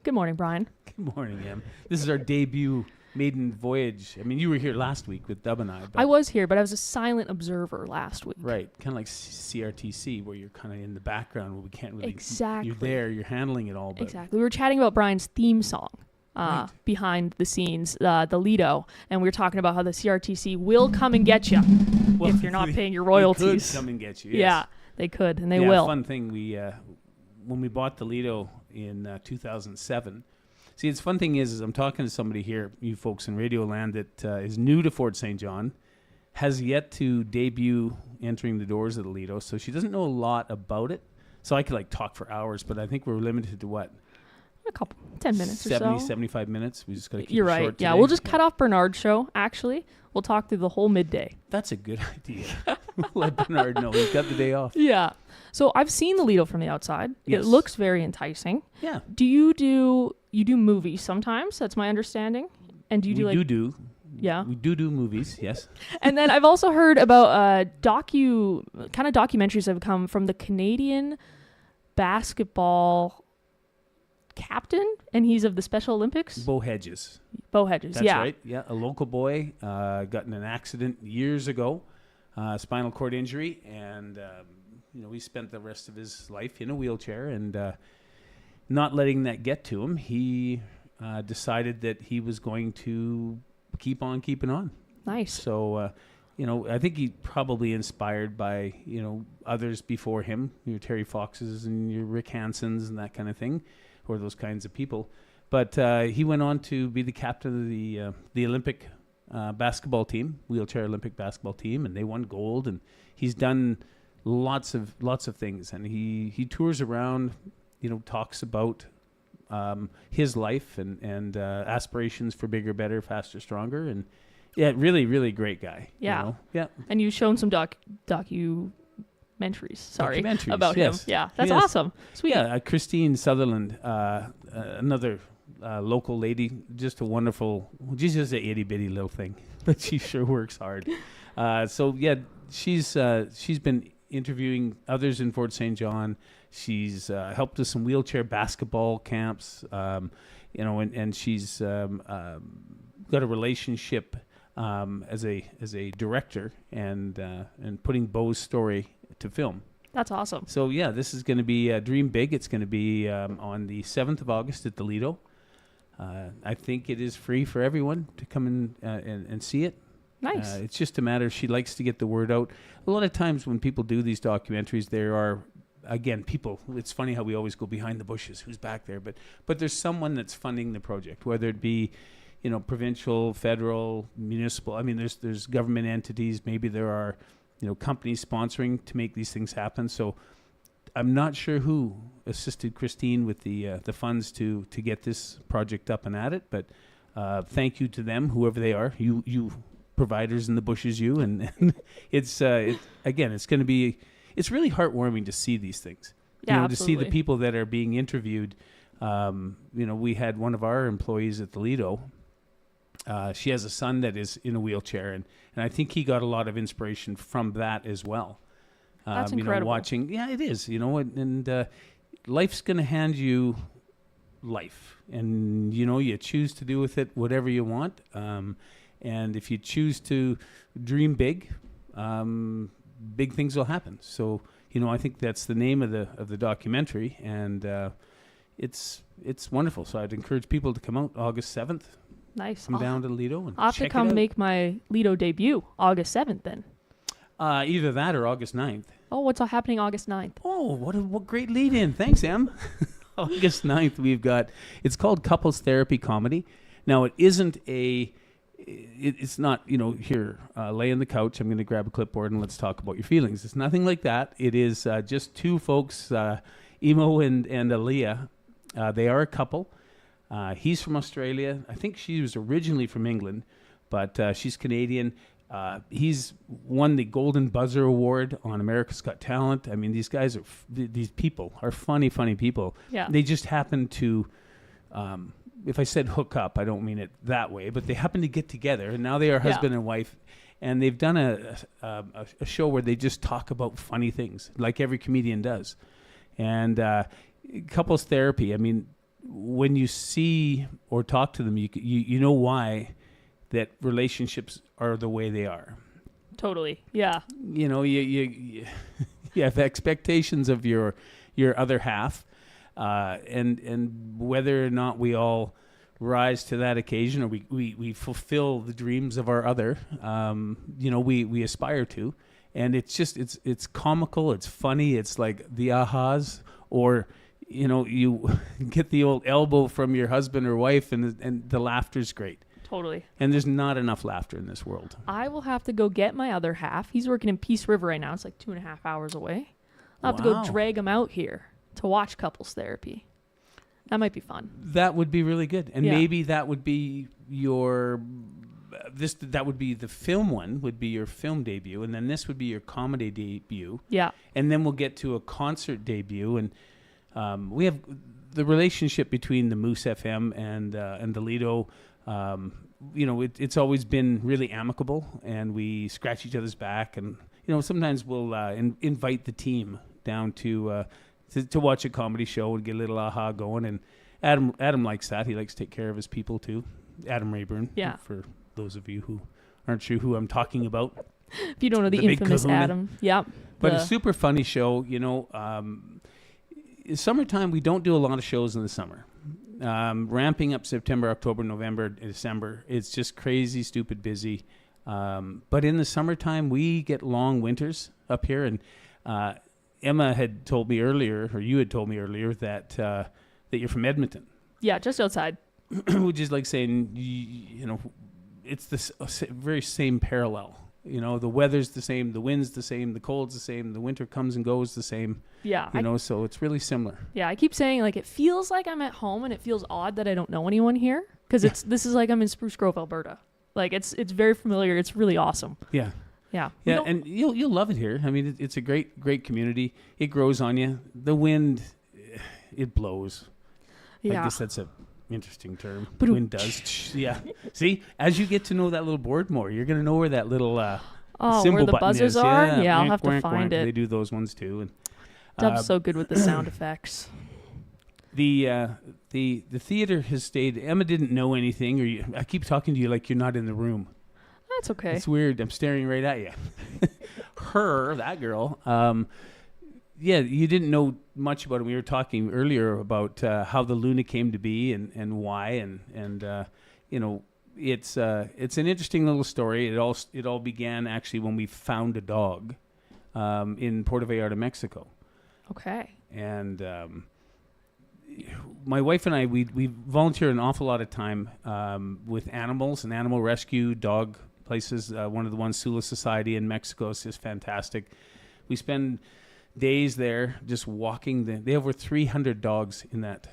Good morning, Brian. Good morning, Em. This is our debut maiden voyage. I mean, you were here last week with Dub and I. But I was here, but I was a silent observer last week. right, kind of like CRTC, where you're kind of in the background, where we can't really. Exactly. You're there, you're handling it all. But Exactly. We were chatting about Brian's theme song. Right. Behind the scenes, the Lido, and we were talking about how the CRTC will come and get you if you're not paying your royalties. They could come and get you. Yes. Yeah, they could, and they yeah, will. Fun thing, we when we bought the Lido in 2007. See, the fun thing is I'm talking to somebody here, you folks in Radio Land, that is new to Fort St. John, has yet to debut entering the doors of the Lido, so she doesn't know a lot about it. So I could talk for hours, but I think we're limited to what? A couple, 10 minutes 70, or so. 75 minutes. We just got to keep You're it right. short Yeah, today. we'll just cut off Bernard's show, actually. We'll talk through the whole midday. That's a good idea. We'll let Bernard know. He's got the day off. Yeah. So I've seen the Lido from the outside. Yes. It looks very enticing. Yeah. Do you do movies sometimes? That's my understanding. And do you do Yeah. We do movies, yes. And then I've also heard about documentaries that have come from the Canadian basketball captain, and he's of the Special Olympics. Bo Hedges. That's That's right. Yeah, a local boy got in an accident years ago, spinal cord injury, and he spent the rest of his life in a wheelchair, and not letting that get to him, he decided that he was going to keep on keeping on. Nice. So, I think he probably inspired by, others before him, your Terry Foxes and your Rick Hansons and that kind of thing, or those kinds of people. But he went on to be the captain of the Olympic basketball team, wheelchair Olympic basketball team, and they won gold. And he's done lots of things, and he tours around, talks about his life and aspirations for bigger, better, faster, stronger, and yeah, really, really great guy. Yeah, yeah. And you've shown some documentaries. About yes. him. Yeah, that's Yes. awesome. Sweet. Yeah, Christine Sutherland, another local lady, just a wonderful. She's just a itty bitty little thing, but she sure works hard. So yeah, she's been interviewing others in Fort St. John. She's helped with some wheelchair basketball camps, and she's got a relationship as a director and putting Bo's story to film. That's awesome. So yeah, this is going to be Dream Big. It's going to be on the 7th of August at the Lido. I think it is free for everyone to come in and see it. Nice. It's just a matter, she likes to get the word out. A lot of times when people do these documentaries, there are, again, people, it's funny how we always go behind the bushes, who's back there, but there's someone that's funding the project, whether it be, provincial, federal, municipal. I mean, there's government entities, maybe there are, companies sponsoring to make these things happen. So I'm not sure who assisted Christine with the funds to get this project up and at it, but thank you to them, whoever they are, you providers in the bushes, and it's again, it's going to be, it's really heartwarming to see these things. Yeah, to see the people that are being interviewed. We had one of our employees at the Lido. She has a son that is in a wheelchair, and I think he got a lot of inspiration from that as well. That's incredible. Watching, yeah, it is, and life's going to hand you life, and, you choose to do with it whatever you want. And if you choose to dream big, big things will happen. So, I think that's the name of the documentary, and it's wonderful. So I'd encourage people to come out August 7th. Nice. Come down to Lido and I'll have to come make my Lido debut August 7th then. Either that or August 9th. Oh, what's all happening August 9th? Oh, what great lead in. Thanks, Em. August 9th, it's called Couples Therapy Comedy. Now, it isn't it's not, here, lay on the couch, I'm going to grab a clipboard and let's talk about your feelings. It's nothing like that. It is just two folks, Emo and Aaliyah. They are a couple. He's from Australia. I think she was originally from England, but she's Canadian. He's won the Golden Buzzer Award on America's Got Talent. I mean, these guys these people are funny people. Yeah. They just happen to, if I said hook up, I don't mean it that way, but they happen to get together, and now they are husband and wife, and they've done a show where they just talk about funny things, like every comedian does. And couples therapy, I mean, when you see or talk to them, you know why that relationships are the way they are. Totally. Yeah. You know, you have expectations of your other half, and whether or not we all rise to that occasion, or we fulfill the dreams of our other, you know, we aspire to. And it's just, it's comical, it's funny, it's like the ahas, or, you know, you get the old elbow from your husband or wife, and the laughter's great. Totally. And there's not enough laughter in this world. I will have to go get my other half. He's working in Peace River right now. It's like 2.5 hours away. I'll have to go drag him out here to watch couples therapy. That might be fun. That would be really good. And Yeah. maybe that would be that would be the film one, would be your film debut, and then this would be your comedy debut. Yeah. And then we'll get to a concert debut, and we have the relationship between the Moose FM and the Lido. You know, it's always been really amicable, and we scratch each other's back, and you know, sometimes we'll invite the team down to watch a comedy show and get a little aha going. And Adam likes that. He likes to take care of his people too. Adam Rayburn. Yeah. For those of you who aren't sure who I'm talking about. If you don't know the big infamous kahuna. Adam. Yeah. But a super funny show, you know. Summertime, we don't do a lot of shows in the summer. Ramping up September, October, November, December, it's just crazy, stupid busy. But in the summertime, we get long winters up here. And Emma had told me earlier, or you had told me earlier, that you're from Edmonton. Yeah, just outside. Which is like saying, you know, it's the very same parallel. You know, the weather's the same, the wind's the same, the cold's the same, the winter comes and goes the same. Yeah. You know, so it's really similar. Yeah, I keep saying, like, it feels like I'm at home, and it feels odd that I don't know anyone here, because this is like I'm in Spruce Grove, Alberta. Like, it's very familiar. It's really awesome. Yeah. Yeah. Yeah, and you'll love it here. I mean, it's a great community. It grows on you. The wind, it blows. Yeah. I guess that's a interesting term. Wind does. Yeah. See, as you get to know that little board more, you're going to know where that little symbol where the button buzzers is. are? Yeah, Yeah, I'll wank, have to wank, find wank. it. They do those ones too. And Dub's so good with the sound effects. the theater has stayed. Emma didn't know anything, or I keep talking to you like you're not in the room. That's okay. It's weird. I'm staring right at you. That girl. Yeah, you didn't know much about it. We were talking earlier about how the Luna came to be and why, and you know, it's an interesting little story. It all began actually when we found a dog in Puerto Vallarta, Mexico. Okay. And my wife and I, we volunteer an awful lot of time with animals and animal rescue, dog places. One of the ones, Sula Society in Mexico, is just fantastic. We spend days there just walking. They have over 300 dogs in that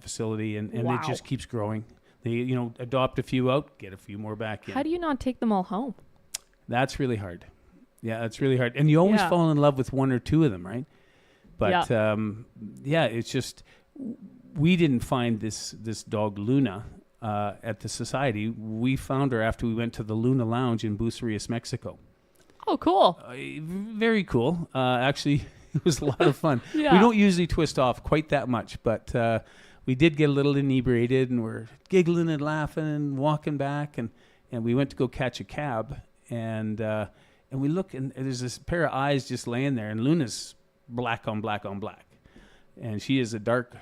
facility, and Wow. it just keeps growing. They adopt a few out, get a few more back in. How do you not take them all home? That's really hard. Yeah, that's really hard. And you always fall in love with one or two of them, right? But it's just, we didn't find this dog Luna at the society. We found her after we went to the Luna Lounge in Bucerias, Mexico. Oh, cool. Very cool. Actually, it was a lot of fun. Yeah. We don't usually twist off quite that much, but we did get a little inebriated, and we're giggling and laughing and walking back, and we went to go catch a cab, and we look, and there's this pair of eyes just laying there, and Luna's black on black on black, and she is a dark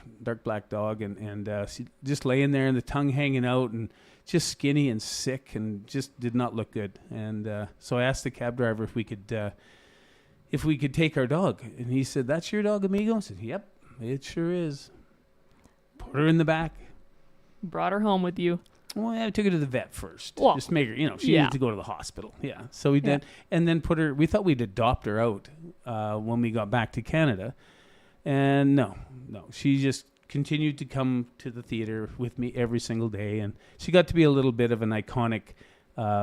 black dog, and she just laying there, and the tongue hanging out, and just skinny and sick, and just did not look good. And so I asked the cab driver if we could take our dog, and he said, "That's your dog, amigo?" I said, "Yep, it sure is." Put her in the back. Brought her home with you. Well, I took her to the vet first. Well, just make her, she needed to go to the hospital. Yeah. So we did. And then we thought we'd adopt her out when we got back to Canada. And no. She just continued to come to the theater with me every single day. And she got to be a little bit of an iconic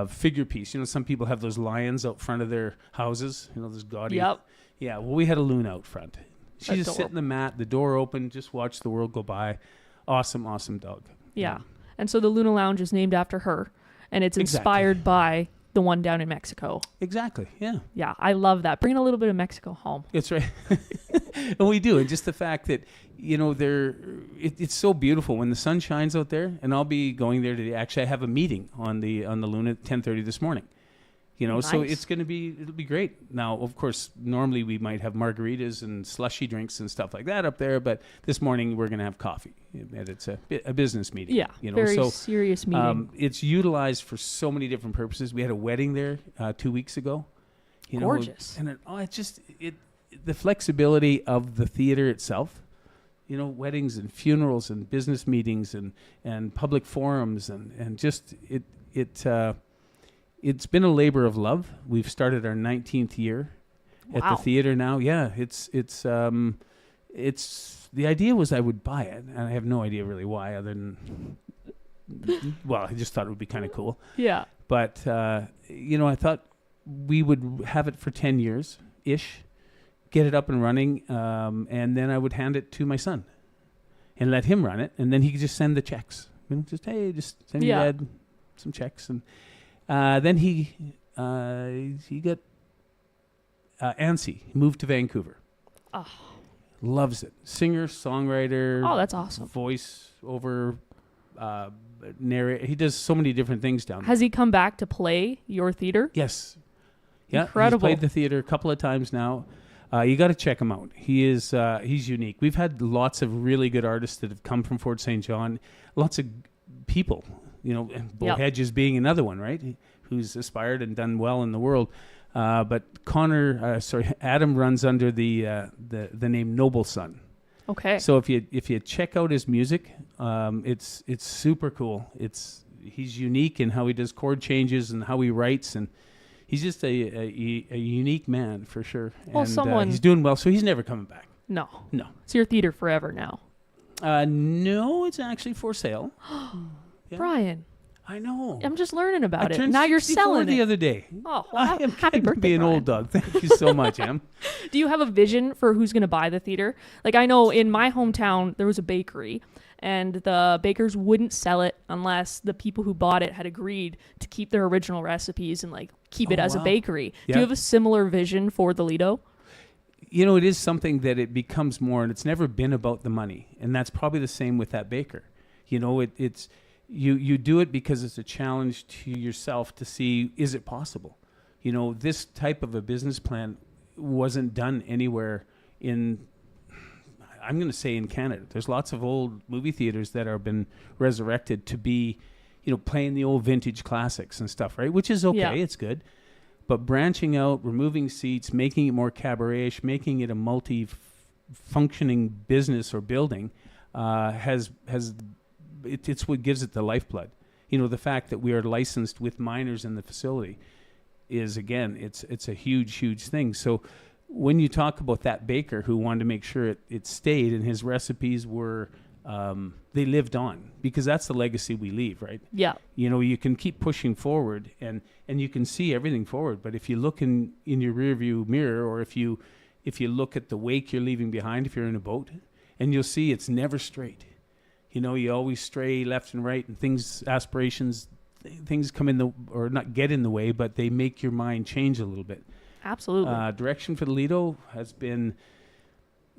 figure piece. Some people have those lions out front of their houses, those gaudy. Yep. Yeah. Well, we had a Luna out front. She just Adorable. sit in the mat, the door open, just watch the world go by. Awesome dog. Yeah. And so the Luna Lounge is named after her, and it's inspired by the one down in Mexico. Exactly. Yeah. Yeah, I love that. Bringing a little bit of Mexico home. That's right. And we do. And just the fact that, it's so beautiful when the sun shines out there. And I'll be going there today. Actually, I have a meeting on the Luna at 10:30 this morning. So Nice. it'll be great. Now, of course, normally we might have margaritas and slushy drinks and stuff like that up there. But this morning we're going to have coffee. And it's a business meeting. Yeah, very so serious meeting. it's utilized for so many different purposes. We had a wedding there 2 weeks ago. Gorgeous. And the flexibility of the theater itself, weddings and funerals and business meetings and public forums and just it's been a labor of love. We've started our 19th year at the theater now. Yeah, it's the idea was I would buy it, and I have no idea really why, other than I just thought it would be kind of cool. Yeah. But I thought we would have it for 10 years ish, get it up and running, and then I would hand it to my son and let him run it, and then he could just send the checks. Just send your dad some checks, and then he got ANSI. He moved to Vancouver. Oh. Loves it. Singer, songwriter. Oh, that's awesome. Voice over, narrate. He does so many different things down there. Has he come back to play your theater? Yes. Yeah, Incredible. He's played the theater a couple of times now. You got to check him out. He's unique. We've had lots of really good artists that have come from Fort St. John. Lots of people, and Bo Hedges being another one, right? Who's aspired and done well in the world. But Adam runs under the name Noble Son. Okay. So if you check out his music, it's super cool. He's unique in how he does chord changes and how he writes, and he's just a unique man for sure. Well, and he's doing well, so he's never coming back. No. No. It's your theater forever now. No, it's actually for sale. Yeah. Brian. I know. I'm just learning about it. turned Now you're 64 selling the it. other day. Oh, well, I am happy getting to birthday, be an Brian. old dog. Thank you so much, Em. Do you have a vision for who's going to buy the theater? Like, I know in my hometown, there was a bakery, and the bakers wouldn't sell it unless the people who bought it had agreed to keep their original recipes and, like, keep it as a bakery. Yeah. Do you have a similar vision for the Lido? It is something that it becomes more, and it's never been about the money. And that's probably the same with that baker. It's... You do it because it's a challenge to yourself to see, is it possible? This type of a business plan wasn't done anywhere I'm going to say in Canada. There's lots of old movie theaters that have been resurrected to be, playing the old vintage classics and stuff, right? Which is okay, it's good. But branching out, removing seats, making it more cabaret-ish, making it a multi-functioning business or building it's what gives it the lifeblood. The fact that we are licensed with minors in the facility is, again, it's a huge, huge thing. So when you talk about that baker who wanted to make sure it stayed and his recipes were, they lived on, because that's the legacy we leave, right? Yeah. You can keep pushing forward and you can see everything forward. But if you look in your rear view mirror, or if you look at the wake you're leaving behind, if you're in a boat, and you'll see it's never straight. You always stray left and right, and aspirations, things come or not get in the way, but they make your mind change a little bit. Absolutely. Direction for the Lido has been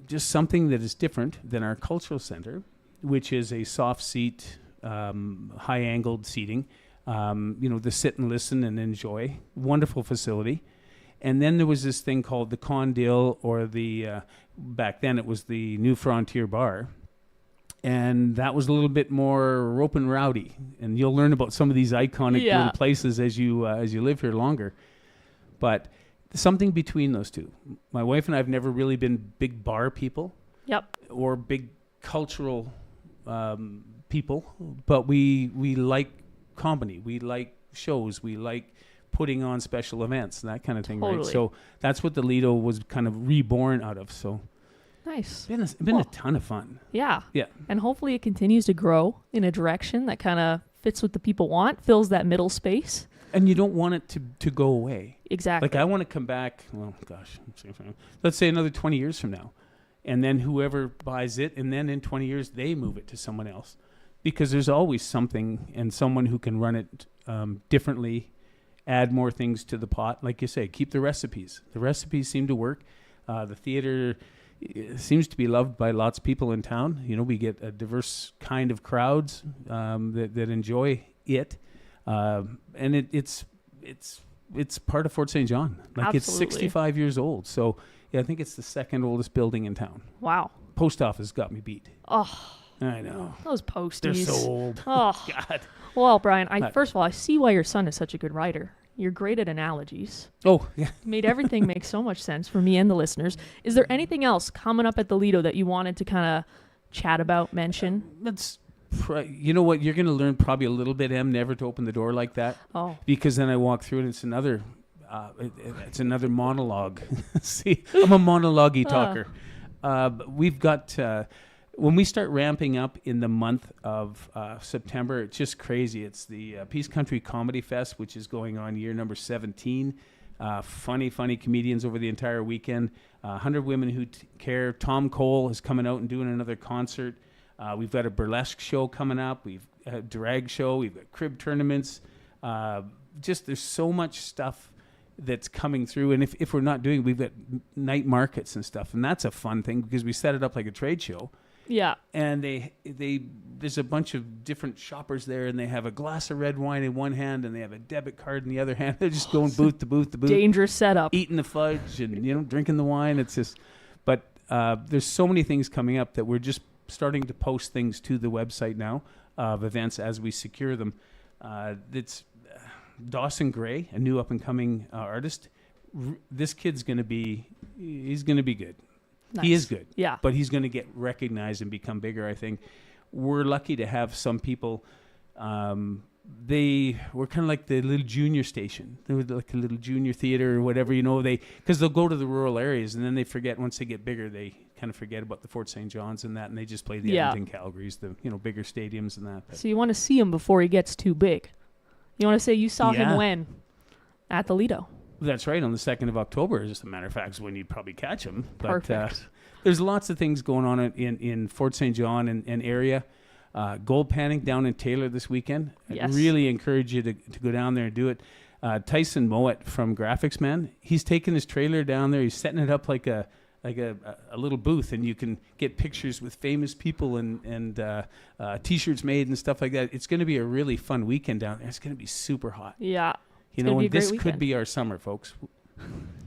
just something that is different than our cultural center, which is a soft seat, high-angled seating, the sit and listen and enjoy. Wonderful facility. And then there was this thing called the Condil, or back then it was the New Frontier Bar. And that was a little bit more rope and rowdy, and you'll learn about some of these iconic little places as you live here longer. But something between those two. My wife and I have never really been big bar people, or big cultural people, but we like comedy, we like shows, we like putting on special events and that kind of thing, right? So that's what the Lido was kind of reborn out of. So. Nice. It's been a ton of fun. Yeah. Yeah. And hopefully it continues to grow in a direction that kind of fits what the people want, fills that middle space. And you don't want it to go away. Exactly. Like, I want to come back, let's say another 20 years from now. And then whoever buys it, and then in 20 years, they move it to someone else. Because there's always something and someone who can run it differently add more things to the pot. Like you say, keep the recipes. The recipes seem to work. The theater seems to be loved by lots of people in town. You know, we get a diverse kind of crowds that enjoy it, and it's part of Fort St. John. Like Absolutely. It's 65 years old. So yeah, I think it's the second oldest building in town. Wow. Post office got me beat. Oh, I know. those posties. They're so old. Oh, God. Well, Brian, first of all, I see why your son is such a good writer. You're great at analogies. Oh, yeah. Made everything make so much sense for me and the listeners. Is there anything else coming up at the Lido that you wanted to kind of chat about, mention? You know what? You're going to learn probably a little bit, never to open the door like that. Oh. Because then I walk through and it's another monologue. See, I'm a monologue-y talker. We've got... when we start ramping up in the month of September, it's just crazy. It's the Peace Country Comedy Fest, which is going on year number 17. Funny comedians over the entire weekend. 100 Women Who Care. Tom Cole is coming out and doing another concert. We've got a burlesque show coming up. We've a drag show. We've got crib tournaments. There's so much stuff that's coming through. And if we're not doing, we've got night markets and stuff. And that's a fun thing because we set it up like a trade show. Yeah. And there's a bunch of different shoppers there, and they have a glass of red wine in one hand, and they have a debit card in the other hand. They're just going booth to booth to booth. Dangerous setup. Eating the fudge and, drinking the wine. It's just, but there's so many things coming up that we're just starting to post things to the website now of events as we secure them. It's Dawson Gray, a new up-and-coming artist. This kid's he's going to be good. Nice. He is good. Yeah. But he's going to get recognized and become bigger, I think. We're lucky to have some people. They were kind of like the little junior station. They were like a little junior theater or whatever, because they'll go to the rural areas and then they forget once they get bigger, they kind of forget about the Fort St. John's and that, and they just play the Edmonton Calgarys, the bigger stadiums and that. But so you want to see him before he gets too big. You want to say you saw him when? At the Lido. That's right, on the 2nd of October, as a matter of fact, is when you'd probably catch him. But Perfect. There's lots of things going on in Fort St. John and area. Gold panning down in Taylor this weekend. Yes. I really encourage you to go down there and do it. Tyson Mowat from Graphics Man, he's taking his trailer down there. He's setting it up like a little booth, and you can get pictures with famous people and T-shirts made and stuff like that. It's going to be a really fun weekend down there. It's going to be super hot. Yeah. And this could be our summer, folks.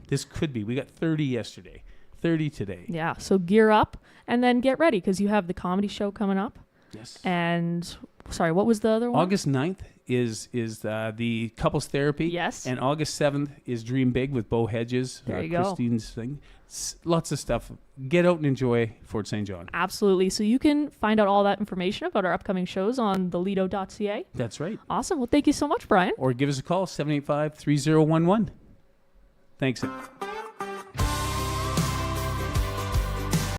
This could be. We got 30 yesterday, 30 today. Yeah, so gear up and then get ready because you have the comedy show coming up. Yes. And, sorry, what was the other one? August 9th is the couples therapy. Yes. And August 7th is Dream Big with Bo Hedges. There you go. Christine's thing. Lots of stuff. Get out and enjoy Fort St. John. Absolutely. So you can find out all that information about our upcoming shows on thelido.ca. That's right. Awesome. Well, thank you so much, Brian. Or give us a call, 785-3011. Thanks.